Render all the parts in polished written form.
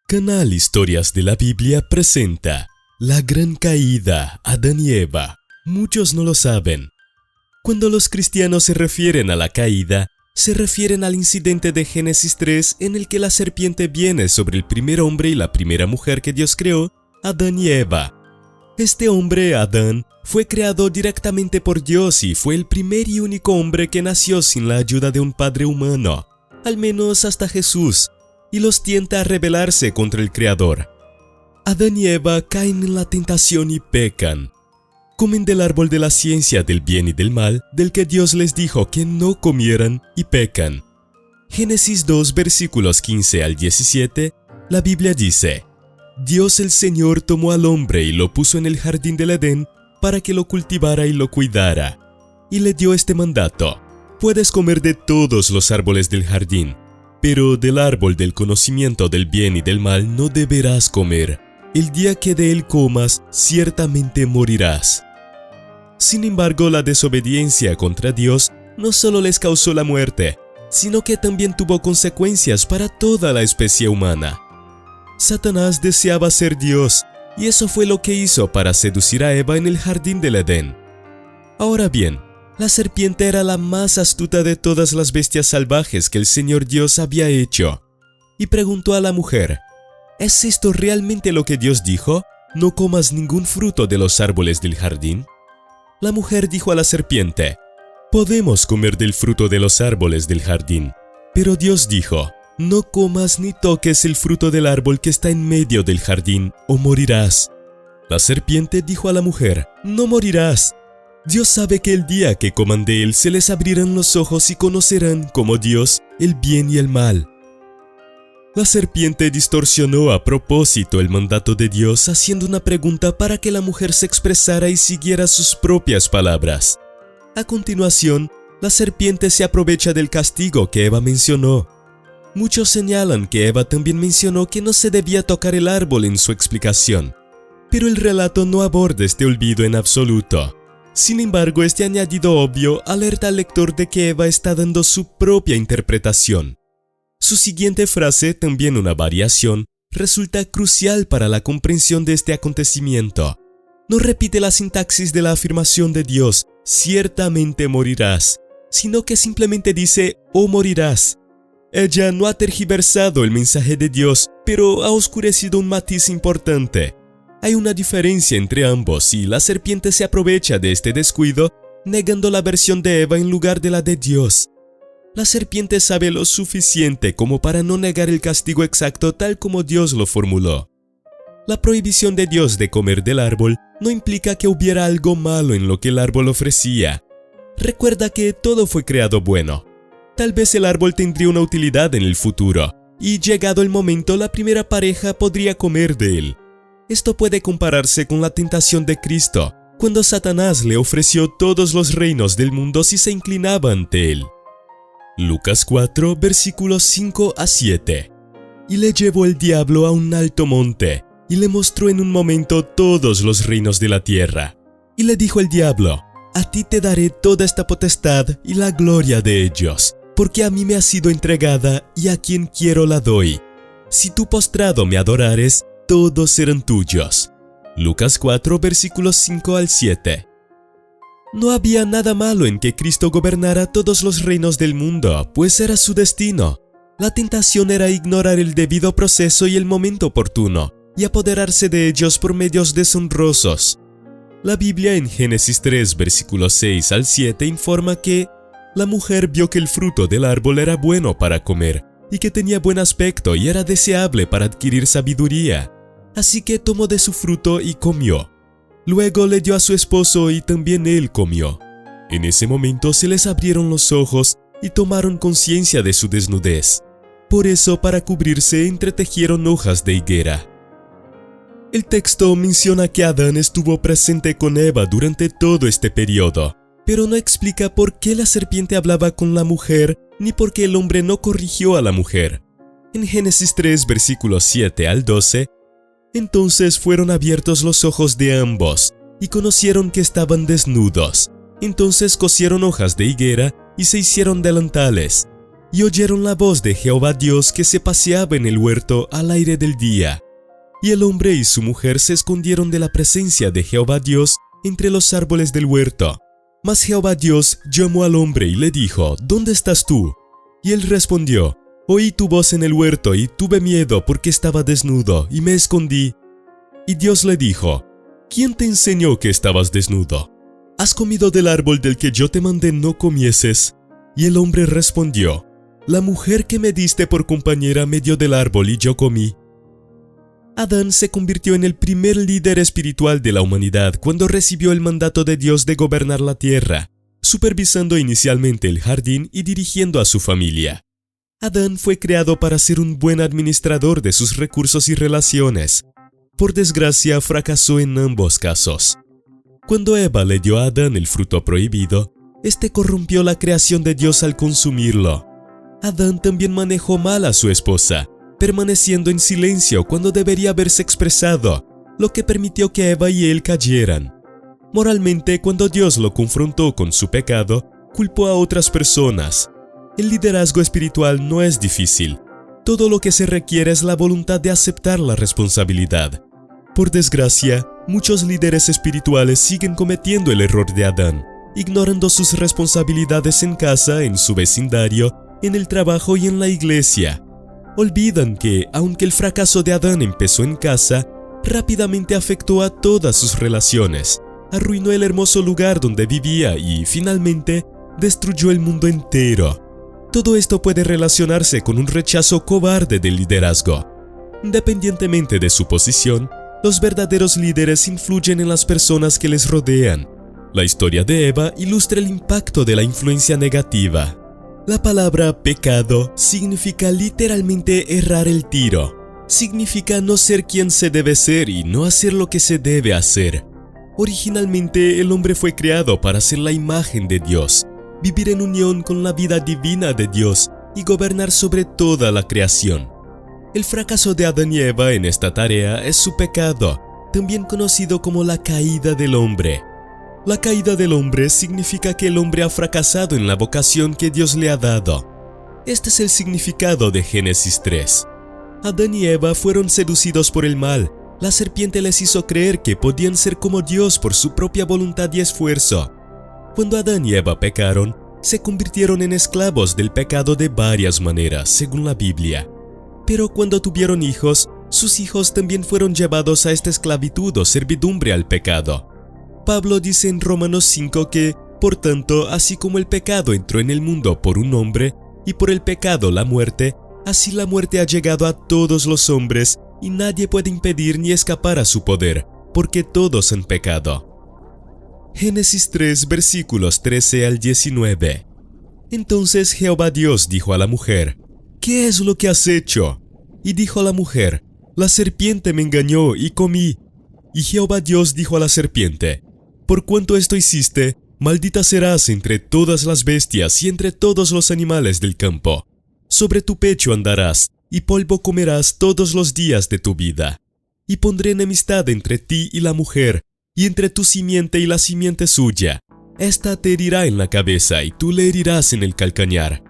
Canal Historias de la Biblia presenta La Gran Caída, Adán y Eva. Muchos no lo saben. Cuando los cristianos se refieren a la caída, se refieren al incidente de Génesis 3 en el que la serpiente viene sobre el primer hombre y la primera mujer que Dios creó, Adán y Eva. Este hombre, Adán, fue creado directamente por Dios y fue el primer y único hombre que nació sin la ayuda de un padre humano, al menos hasta Jesús, y los tienta a rebelarse contra el Creador. Adán y Eva caen en la tentación y pecan. Comen del árbol de la ciencia del bien y del mal, del que Dios les dijo que no comieran, y pecan. Génesis 2, versículos 15 al 17, la Biblia dice: Dios el Señor tomó al hombre y lo puso en el jardín del Edén para que lo cultivara y lo cuidara. Y le dio este mandato: puedes comer de todos los árboles del jardín, pero del árbol del conocimiento del bien y del mal no deberás comer. El día que de él comas, ciertamente morirás. Sin embargo, la desobediencia contra Dios no solo les causó la muerte, sino que también tuvo consecuencias para toda la especie humana. Satanás deseaba ser Dios, y eso fue lo que hizo para seducir a Eva en el jardín del Edén. Ahora bien, la serpiente era la más astuta de todas las bestias salvajes que el Señor Dios había hecho, y preguntó a la mujer: ¿es esto realmente lo que Dios dijo? ¿No comas ningún fruto de los árboles del jardín? La mujer dijo a la serpiente: podemos comer del fruto de los árboles del jardín, pero Dios dijo: no comas ni toques el fruto del árbol que está en medio del jardín, o morirás. La serpiente dijo a la mujer: no morirás. Dios sabe que el día que coman de él se les abrirán los ojos y conocerán, como Dios, el bien y el mal. La serpiente distorsionó a propósito el mandato de Dios haciendo una pregunta para que la mujer se expresara y siguiera sus propias palabras. A continuación, la serpiente se aprovecha del castigo que Eva mencionó. Muchos señalan que Eva también mencionó que no se debía tocar el árbol en su explicación, pero el relato no aborda este olvido en absoluto. Sin embargo, este añadido obvio alerta al lector de que Eva está dando su propia interpretación. Su siguiente frase, también una variación, resulta crucial para la comprensión de este acontecimiento. No repite la sintaxis de la afirmación de Dios: ciertamente morirás, sino que simplemente dice: o morirás. Ella no ha tergiversado el mensaje de Dios, pero ha oscurecido un matiz importante. Hay una diferencia entre ambos y la serpiente se aprovecha de este descuido, negando la versión de Eva en lugar de la de Dios. La serpiente sabe lo suficiente como para no negar el castigo exacto tal como Dios lo formuló. La prohibición de Dios de comer del árbol no implica que hubiera algo malo en lo que el árbol ofrecía. Recuerda que todo fue creado bueno. Tal vez el árbol tendría una utilidad en el futuro, y llegado el momento la primera pareja podría comer de él. Esto puede compararse con la tentación de Cristo, cuando Satanás le ofreció todos los reinos del mundo si se inclinaba ante él. Lucas 4, versículos 5 a 7. Y le llevó el diablo a un alto monte, y le mostró en un momento todos los reinos de la tierra. Y le dijo el diablo: a ti te daré toda esta potestad y la gloria de ellos, porque a mí me ha sido entregada y a quien quiero la doy. Si tú postrado me adorares, todos serán tuyos. Lucas 4, versículos 5 al 7. No había nada malo en que Cristo gobernara todos los reinos del mundo, pues era su destino. La tentación era ignorar el debido proceso y el momento oportuno, y apoderarse de ellos por medios deshonrosos. La Biblia en Génesis 3, versículos 6 al 7 informa que la mujer vio que el fruto del árbol era bueno para comer, y que tenía buen aspecto y era deseable para adquirir sabiduría. Así que tomó de su fruto y comió. Luego le dio a su esposo y también él comió. En ese momento se les abrieron los ojos y tomaron conciencia de su desnudez. Por eso, para cubrirse, entretejieron hojas de higuera. El texto menciona que Adán estuvo presente con Eva durante todo este periodo, pero no explica por qué la serpiente hablaba con la mujer ni por qué el hombre no corrigió a la mujer. En Génesis 3, versículos 7 al 12, entonces fueron abiertos los ojos de ambos, y conocieron que estaban desnudos. Entonces cosieron hojas de higuera y se hicieron delantales. y oyeron la voz de Jehová Dios que se paseaba en el huerto al aire del día. Y el hombre y su mujer se escondieron de la presencia de Jehová Dios entre los árboles del huerto. Mas Jehová Dios llamó al hombre y le dijo: ¿Dónde estás tú? Y él respondió: Oí tu voz en el huerto y tuve miedo porque estaba desnudo y me escondí. Y Dios le dijo: ¿Quién te enseñó que estabas desnudo? ¿Has comido del árbol del que yo te mandé no comieses? Y el hombre respondió: La mujer que me diste por compañera me dio del árbol y yo comí. Adán se convirtió en el primer líder espiritual de la humanidad cuando recibió el mandato de Dios de gobernar la tierra, supervisando inicialmente el jardín y dirigiendo a su familia. Adán fue creado para ser un buen administrador de sus recursos y relaciones. Por desgracia, fracasó en ambos casos. Cuando Eva le dio a Adán el fruto prohibido, este corrompió la creación de Dios al consumirlo. Adán también manejó mal a su esposa, permaneciendo en silencio cuando debería haberse expresado, lo que permitió que Eva y él cayeran. Moralmente, cuando Dios lo confrontó con su pecado, culpó a otras personas. El liderazgo espiritual no es difícil. Todo lo que se requiere es la voluntad de aceptar la responsabilidad. Por desgracia, muchos líderes espirituales siguen cometiendo el error de Adán, ignorando sus responsabilidades en casa, en su vecindario, en el trabajo y en la iglesia. Olvidan que, aunque el fracaso de Adán empezó en casa, rápidamente afectó a todas sus relaciones, arruinó el hermoso lugar donde vivía y, finalmente, destruyó el mundo entero. Todo esto puede relacionarse con un rechazo cobarde del liderazgo. Independientemente de su posición, los verdaderos líderes influyen en las personas que les rodean. La historia de Eva ilustra el impacto de la influencia negativa. La palabra pecado significa literalmente errar el tiro. Significa no ser quien se debe ser y no hacer lo que se debe hacer. Originalmente, el hombre fue creado para ser la imagen de Dios, vivir en unión con la vida divina de Dios y gobernar sobre toda la creación. El fracaso de Adán y Eva en esta tarea es su pecado, también conocido como la caída del hombre. La caída del hombre significa que el hombre ha fracasado en la vocación que Dios le ha dado. Este es el significado de Génesis 3. Adán y Eva fueron seducidos por el mal. La serpiente les hizo creer que podían ser como Dios por su propia voluntad y esfuerzo. Cuando Adán y Eva pecaron, se convirtieron en esclavos del pecado de varias maneras, según la Biblia. Pero cuando tuvieron hijos, sus hijos también fueron llevados a esta esclavitud o servidumbre al pecado. Pablo dice en Romanos 5 que, por tanto, así como el pecado entró en el mundo por un hombre, y por el pecado la muerte, así la muerte ha llegado a todos los hombres, y nadie puede impedir ni escapar a su poder, porque todos han pecado. Génesis 3, versículos 13 al 19. Entonces Jehová Dios dijo a la mujer: ¿Qué es lo que has hecho? Y dijo a la mujer: La serpiente me engañó y comí. Y Jehová Dios dijo a la serpiente: Por cuanto esto hiciste, maldita serás entre todas las bestias y entre todos los animales del campo. Sobre tu pecho andarás, y polvo comerás todos los días de tu vida. Y pondré enemistad entre ti y la mujer, y entre tu simiente y la simiente suya. Esta te herirá en la cabeza, y tú le herirás en el calcañar.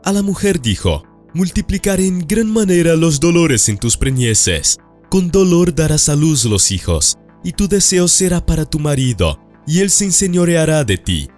A la mujer dijo: Multiplicaré en gran manera los dolores en tus preñeces. Con dolor darás a luz los hijos, y tu deseo será para tu marido, y él se enseñoreará de ti.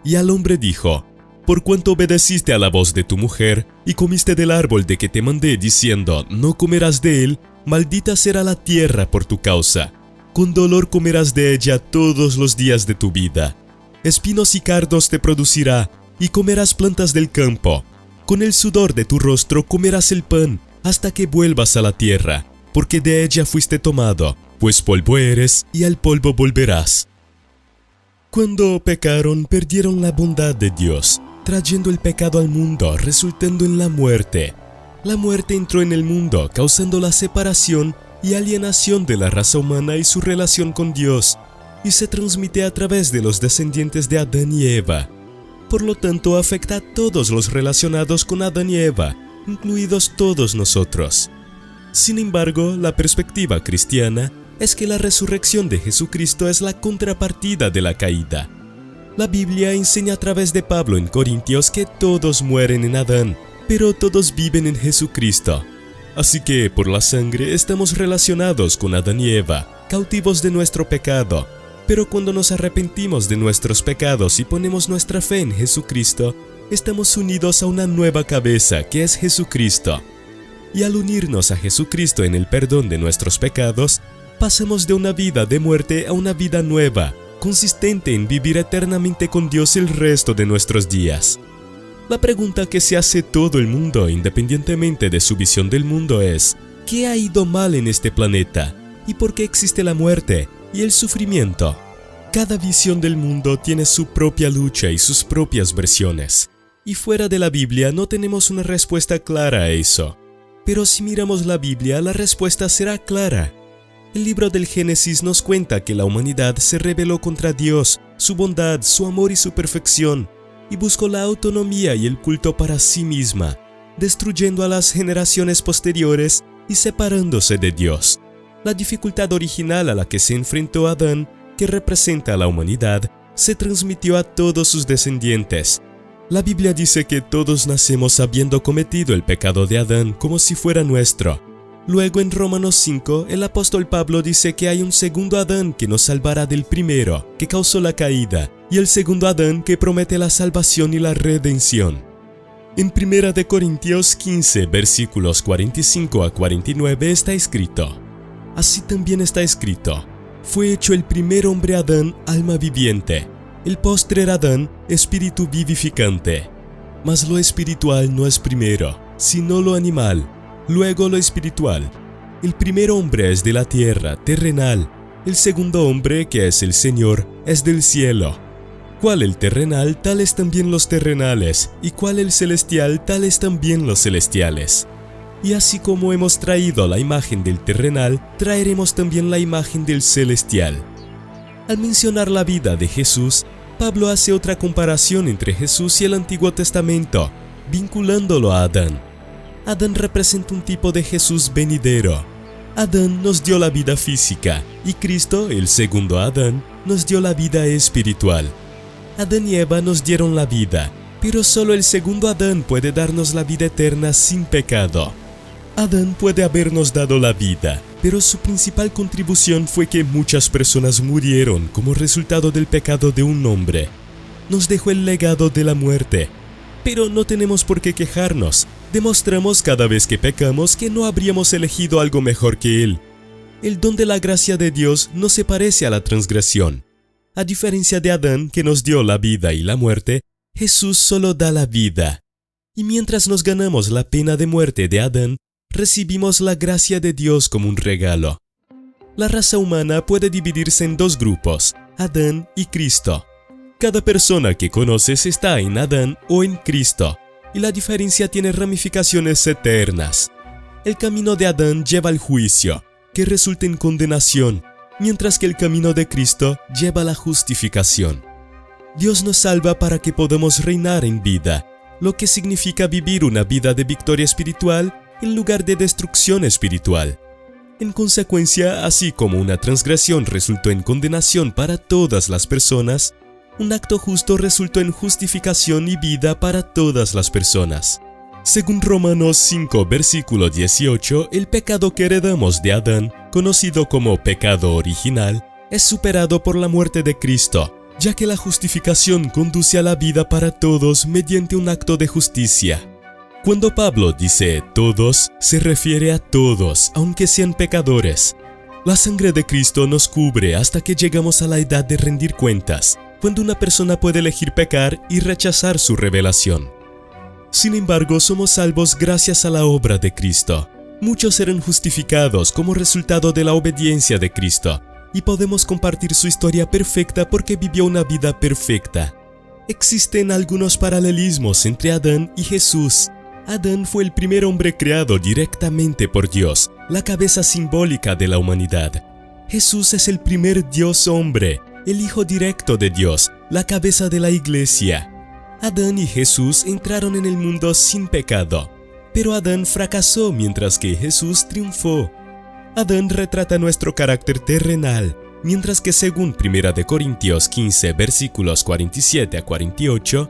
Y al hombre dijo: Por cuanto obedeciste a la voz de tu mujer, y comiste del árbol de que te mandé diciendo: No comerás de él, maldita será la tierra por tu causa. Con dolor comerás de ella todos los días de tu vida. Espinos y cardos te producirá, y comerás plantas del campo. Con el sudor de tu rostro comerás el pan, hasta que vuelvas a la tierra, porque de ella fuiste tomado, pues polvo eres, y al polvo volverás. Cuando pecaron, perdieron la bondad de Dios, trayendo el pecado al mundo, resultando en la muerte. La muerte entró en el mundo, causando la separación y alienación de la raza humana y su relación con Dios, y se transmite a través de los descendientes de Adán y Eva. Por lo tanto, afecta a todos los relacionados con Adán y Eva, incluidos todos nosotros. Sin embargo, la perspectiva cristiana es que la resurrección de Jesucristo es la contrapartida de la caída. La Biblia enseña a través de Pablo en Corintios que todos mueren en Adán, pero todos viven en Jesucristo. Así que por la sangre estamos relacionados con Adán y Eva, cautivos de nuestro pecado. Pero cuando nos arrepentimos de nuestros pecados y ponemos nuestra fe en Jesucristo, estamos unidos a una nueva cabeza que es Jesucristo. Y al unirnos a Jesucristo en el perdón de nuestros pecados, pasamos de una vida de muerte a una vida nueva, consistente en vivir eternamente con Dios el resto de nuestros días. La pregunta que se hace todo el mundo, independientemente de su visión del mundo, es: ¿qué ha ido mal en este planeta? ¿Y por qué existe la muerte y el sufrimiento? Cada visión del mundo tiene su propia lucha y sus propias versiones. Y fuera de la Biblia no tenemos una respuesta clara a eso. Pero si miramos la Biblia, la respuesta será clara. El libro del Génesis nos cuenta que la humanidad se rebeló contra Dios, su bondad, su amor y su perfección, y buscó la autonomía y el culto para sí misma, destruyendo a las generaciones posteriores y separándose de Dios. La dificultad original a la que se enfrentó Adán, que representa a la humanidad, se transmitió a todos sus descendientes. La Biblia dice que todos nacemos habiendo cometido el pecado de Adán como si fuera nuestro. Luego en Romanos 5, el apóstol Pablo dice que hay un segundo Adán que nos salvará del primero, que causó la caída, y el segundo Adán que promete la salvación y la redención. En 1 Corintios 15, versículos 45 a 49 está escrito: así también está escrito: fue hecho el primer hombre Adán alma viviente, el postrer Adán espíritu vivificante. Mas lo espiritual no es primero, sino lo animal, luego lo espiritual. El primer hombre es de la tierra, terrenal. El segundo hombre, que es el Señor, es del cielo. Cual el terrenal, tales también los terrenales, y cual el celestial, tales también los celestiales. Y así como hemos traído la imagen del terrenal, traeremos también la imagen del celestial. Al mencionar la vida de Jesús, Pablo hace otra comparación entre Jesús y el Antiguo Testamento, vinculándolo a Adán. Adán representa un tipo de Jesús venidero. Adán nos dio la vida física, y Cristo, el segundo Adán, nos dio la vida espiritual. Adán y Eva nos dieron la vida, pero solo el segundo Adán puede darnos la vida eterna sin pecado. Adán puede habernos dado la vida, pero su principal contribución fue que muchas personas murieron como resultado del pecado de un hombre. Nos dejó el legado de la muerte. Pero no tenemos por qué quejarnos. Demostramos cada vez que pecamos que no habríamos elegido algo mejor que Él. El don de la gracia de Dios no se parece a la transgresión. A diferencia de Adán, que nos dio la vida y la muerte, Jesús solo da la vida. Y mientras nos ganamos la pena de muerte de Adán, recibimos la gracia de Dios como un regalo. La raza humana puede dividirse en dos grupos, Adán y Cristo. Cada persona que conoces está en Adán o en Cristo, y la diferencia tiene ramificaciones eternas. El camino de Adán lleva al juicio, que resulta en condenación, mientras que el camino de Cristo lleva a la justificación. Dios nos salva para que podamos reinar en vida, lo que significa vivir una vida de victoria espiritual en lugar de destrucción espiritual. En consecuencia, así como una transgresión resultó en condenación para todas las personas, un acto justo resultó en justificación y vida para todas las personas. Según Romanos 5, versículo 18, el pecado que heredamos de Adán, conocido como pecado original, es superado por la muerte de Cristo, ya que la justificación conduce a la vida para todos mediante un acto de justicia. Cuando Pablo dice todos, se refiere a todos, aunque sean pecadores. La sangre de Cristo nos cubre hasta que llegamos a la edad de rendir cuentas, cuando una persona puede elegir pecar y rechazar su revelación. Sin embargo, somos salvos gracias a la obra de Cristo. Muchos serán justificados como resultado de la obediencia de Cristo, y podemos compartir su historia perfecta porque vivió una vida perfecta. Existen algunos paralelismos entre Adán y Jesús. Adán fue el primer hombre creado directamente por Dios, la cabeza simbólica de la humanidad. Jesús es el primer Dios hombre, el Hijo directo de Dios, la cabeza de la Iglesia. Adán y Jesús entraron en el mundo sin pecado, pero Adán fracasó mientras que Jesús triunfó. Adán retrata nuestro carácter terrenal, mientras que según 1 Corintios 15, versículos 47 a 48,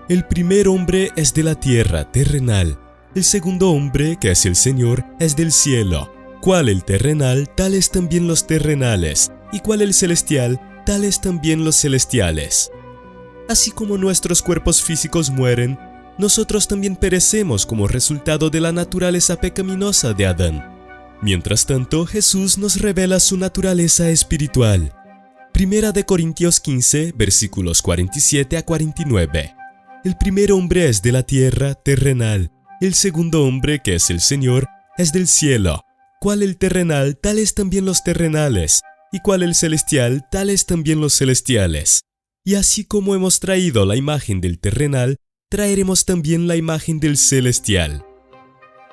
El primer hombre es de la tierra, terrenal. El segundo hombre, que es el Señor, es del cielo. Cual el terrenal, tales también los terrenales, y cual el celestial, tales también los celestiales. Así como nuestros cuerpos físicos mueren, nosotros también perecemos como resultado de la naturaleza pecaminosa de Adán. Mientras tanto, Jesús nos revela su naturaleza espiritual. Primera de Corintios 15, versículos 47 a 49. El primer hombre es de la tierra, terrenal. El segundo hombre, que es el Señor, es del cielo. Cual el terrenal, tales también los terrenales. Y cual el celestial, tales también los celestiales. Y así como hemos traído la imagen del terrenal, traeremos también la imagen del celestial.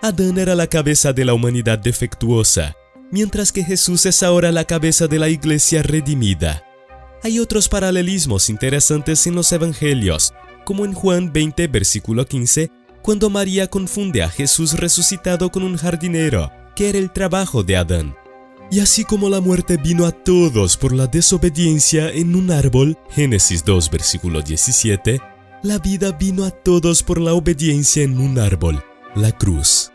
Adán era la cabeza de la humanidad defectuosa, mientras que Jesús es ahora la cabeza de la iglesia redimida. Hay otros paralelismos interesantes en los evangelios, como en Juan 20, versículo 15, cuando María confunde a Jesús resucitado con un jardinero, que era el trabajo de Adán. Y así como la muerte vino a todos por la desobediencia en un árbol, Génesis 2, versículo 17, la vida vino a todos por la obediencia en un árbol, la cruz.